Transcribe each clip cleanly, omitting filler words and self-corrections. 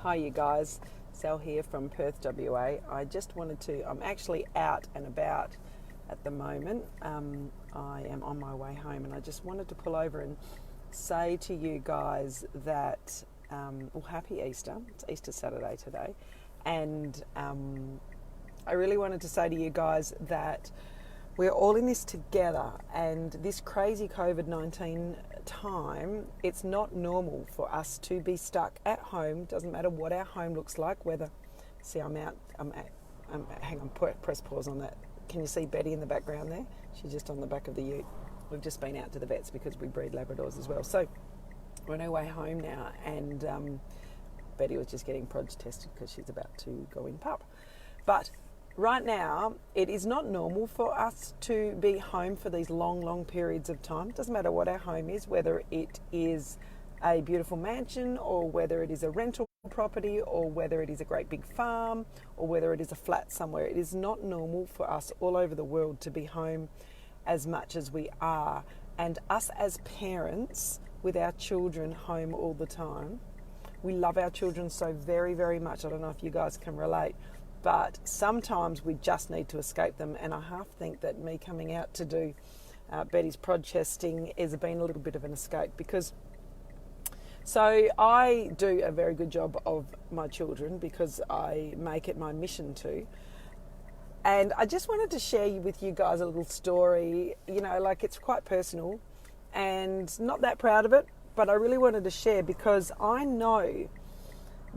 Hi you guys, Sal here from Perth, WA. I'm actually out and about at the moment. I am on my way home and I just wanted to pull over and say to you guys that, happy Easter. It's Easter Saturday today. And I really wanted to say to you guys that we're all in this together, and this crazy COVID-19 time, it's not normal for us to be stuck at home. Doesn't matter what our home looks like, whether, see I'm out, hang on, press pause on that. Can you see Betty in the background there? She's just on the back of the ute. We've just been out to the vets because we breed Labradors as well. So we're on our way home now, and Betty was just getting prods tested because she's about to go in pup. But right now, it is not normal for us to be home for these long periods of time. It doesn't matter what our home is, whether it is a beautiful mansion or whether it is a rental property or whether it is a great big farm or whether it is a flat somewhere. It is not normal for us all over the world to be home as much as we are. And us as parents with our children home all the time, we love our children so very much. I don't know if you guys can relate. But sometimes we just need to escape them, and I half think that me coming out to do Betty's prod testing has been a little bit of an escape, because so I do a very good job of my children because I make it my mission to. And I just wanted to share with you guys a little story, it's quite personal and not that proud of it, but I really wanted to share because I know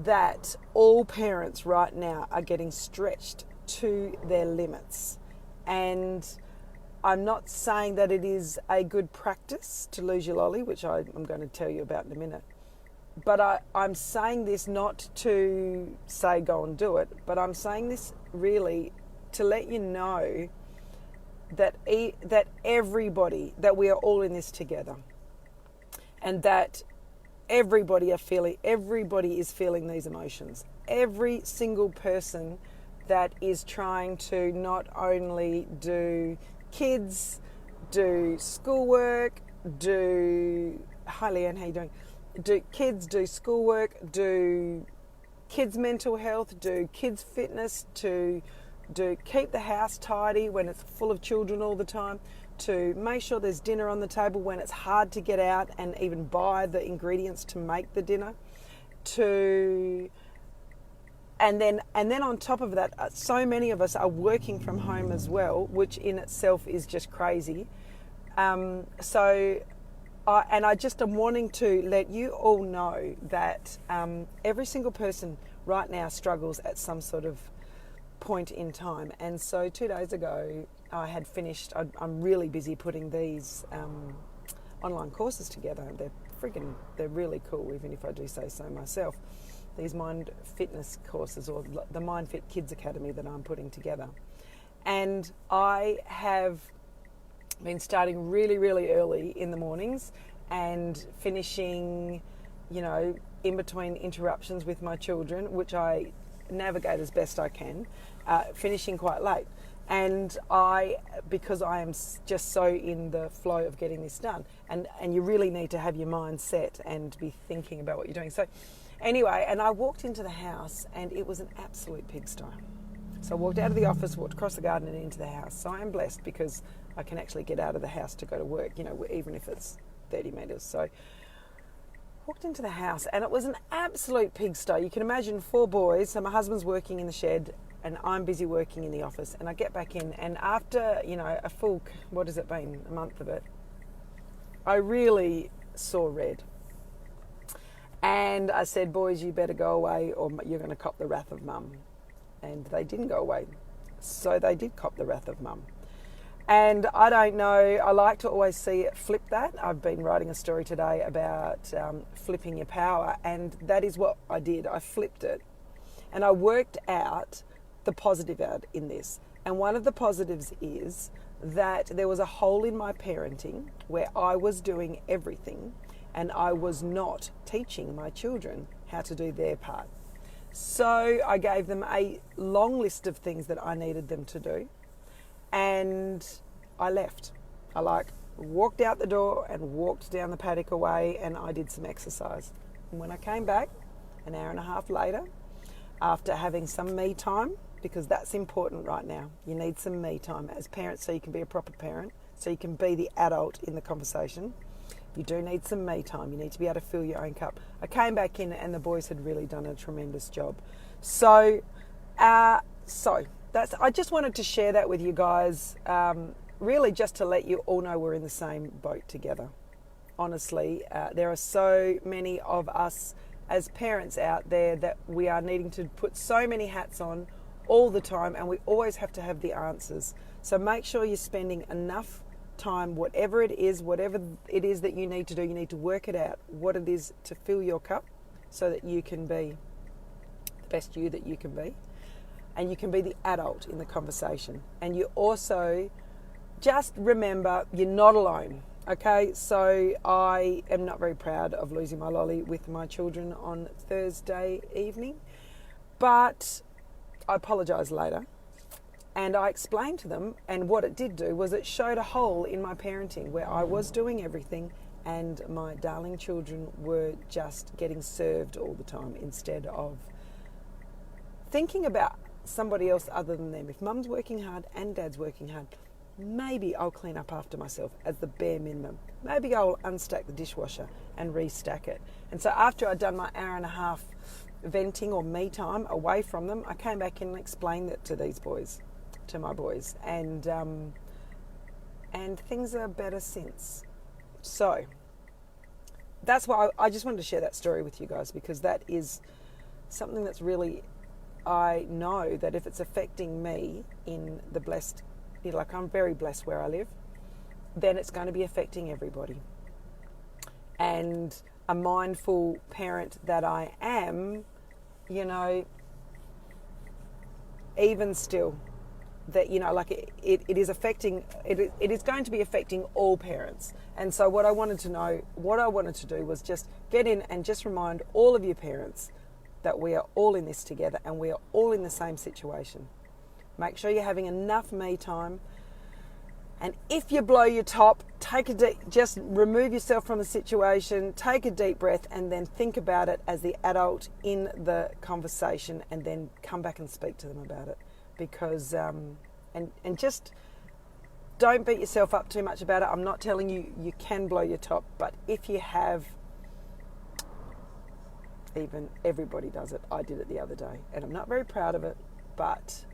that all parents right now are getting stretched to their limits. And I'm not saying that it is a good practice to lose your lolly, which I'm going to tell you about in a minute. But I'm saying this not to say go and do it, but I'm saying this really to let you know that everybody, that we are all in this together, and that everybody is feeling these emotions. Every single person that is trying to not only do kids, do schoolwork, hi Leanne, how you doing? Do kids, do schoolwork, do kids' mental health, do kids' fitness, to keep the house tidy when it's full of children all the time, to make sure there's dinner on the table when it's hard to get out and even buy the ingredients to make the dinner, and then on top of that, so many of us are working from home as well, which in itself is just crazy. I just am wanting to let you all know that every single person right now struggles at some sort of point in time. And so 2 days ago, I had finished, I'm really busy putting these online courses together. They're really cool, even if I do say so myself. These Mind Fitness courses, or the Mind Fit Kids Academy that I'm putting together. And I have been starting really early in the mornings and finishing, in between interruptions with my children, which I navigate as best I can, finishing quite late. And because I am just so in the flow of getting this done, and you really need to have your mind set and be thinking about what you're doing. So anyway, and I walked into the house and it was an absolute pigsty. So I walked out of the office, walked across the garden and into the house. So I am blessed because I can actually get out of the house to go to work, even if it's 30 metres. So walked into the house and it was an absolute pigsty. You can imagine 4 boys. So my husband's working in the shed and I'm busy working in the office, and I get back in, and after, a full, what has it been, a month of it, I really saw red. And I said, boys, you better go away or you're going to cop the wrath of mum. And they didn't go away. So they did cop the wrath of mum. And I don't know, I like to always see it flip that. I've been writing a story today about flipping your power, and that is what I did. I flipped it. And I worked out the positive out in this. And one of the positives is that there was a hole in my parenting where I was doing everything and I was not teaching my children how to do their part. So I gave them a long list of things that I needed them to do, and I left. I walked out the door and walked down the paddock away, and I did some exercise. And when I came back an hour and a half later, after having some me time, because that's important right now. You need some me time as parents so you can be a proper parent, so you can be the adult in the conversation. You do need some me time. You need to be able to fill your own cup. I came back in and the boys had really done a tremendous job. So that's. I just wanted to share that with you guys, really just to let you all know we're in the same boat together. Honestly, there are so many of us as parents out there that we are needing to put so many hats on all the time, and we always have to have the answers. So make sure you're spending enough time, whatever it is that you need to do, you need to work it out, what it is to fill your cup so that you can be the best you that you can be, and you can be the adult in the conversation. And you also just remember you're not alone. Okay, so I am not very proud of losing my lolly with my children on Thursday evening, but I apologise later. And I explained to them, and what it did do was it showed a hole in my parenting where I was doing everything and my darling children were just getting served all the time instead of thinking about somebody else other than them. If mum's working hard and dad's working hard, maybe I'll clean up after myself as the bare minimum. Maybe I'll unstack the dishwasher and restack it. And so after I'd done my hour and a half venting or me time away from them, I came back in and explained it to these boys, to my boys, and things are better since. So that's why I just wanted to share that story with you guys, because that is something that's really, I know that if it's affecting me in the blessed, like I'm very blessed where I live, then it's going to be affecting everybody. And a mindful parent that I am, you know, even still, that, you know, like it is affecting, it is going to be affecting all parents. And so what I wanted to do was just get in and just remind all of you parents that we are all in this together and we are all in the same situation. Make sure you're having enough me time. And if you blow your top, just remove yourself from the situation, take a deep breath, and then think about it as the adult in the conversation, and then come back and speak to them about it. Because, and just don't beat yourself up too much about it. I'm not telling you you can blow your top, but if you have, even everybody does it. I did it the other day, and I'm not very proud of it, but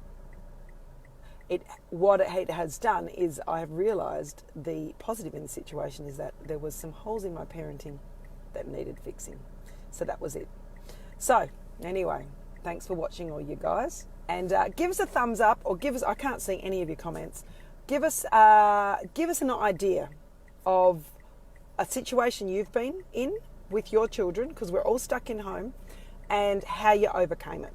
what it has done is I have realised the positive in the situation is that there was some holes in my parenting that needed fixing. So that was it. So anyway, thanks for watching, all you guys, and give us a thumbs up, or I can't see any of your comments. Give us an idea of a situation you've been in with your children, because we're all stuck in home, and how you overcame it.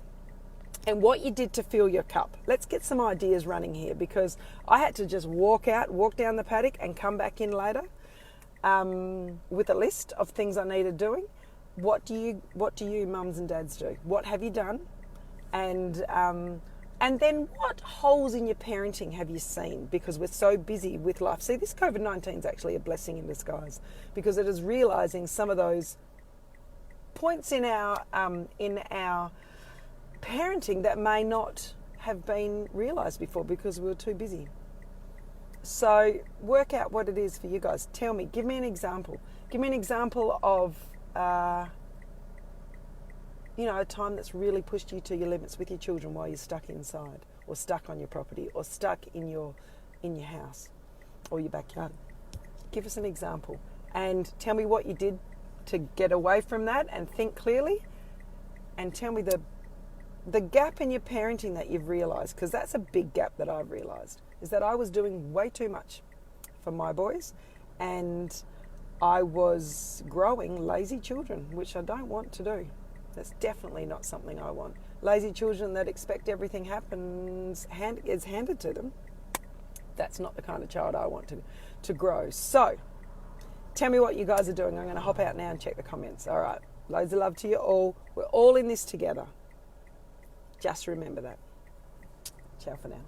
And what you did to fill your cup. Let's get some ideas running here, because I had to just walk down the paddock and come back in later with a list of things I needed doing. What do you mums and dads do? What have you done? And then what holes in your parenting have you seen? Because we're so busy with life. See, this COVID-19 is actually a blessing in disguise, because it is realising some of those points in our parenting that may not have been realised before because we were too busy. So work out what it is for you guys. Tell me, give me an example. Give me an example of a time that's really pushed you to your limits with your children while you're stuck inside, or stuck on your property, or stuck in your house or your backyard. Give us an example and tell me what you did to get away from that and think clearly, and tell me the gap in your parenting that you've realised, because that's a big gap that I've realised, is that I was doing way too much for my boys, and I was growing lazy children, which I don't want to do. That's definitely not something I want. Lazy children that expect everything is handed to them. That's not the kind of child I want to grow. So, tell me what you guys are doing. I'm going to hop out now and check the comments. All right. Loads of love to you all. We're all in this together. Just remember that. Ciao for now.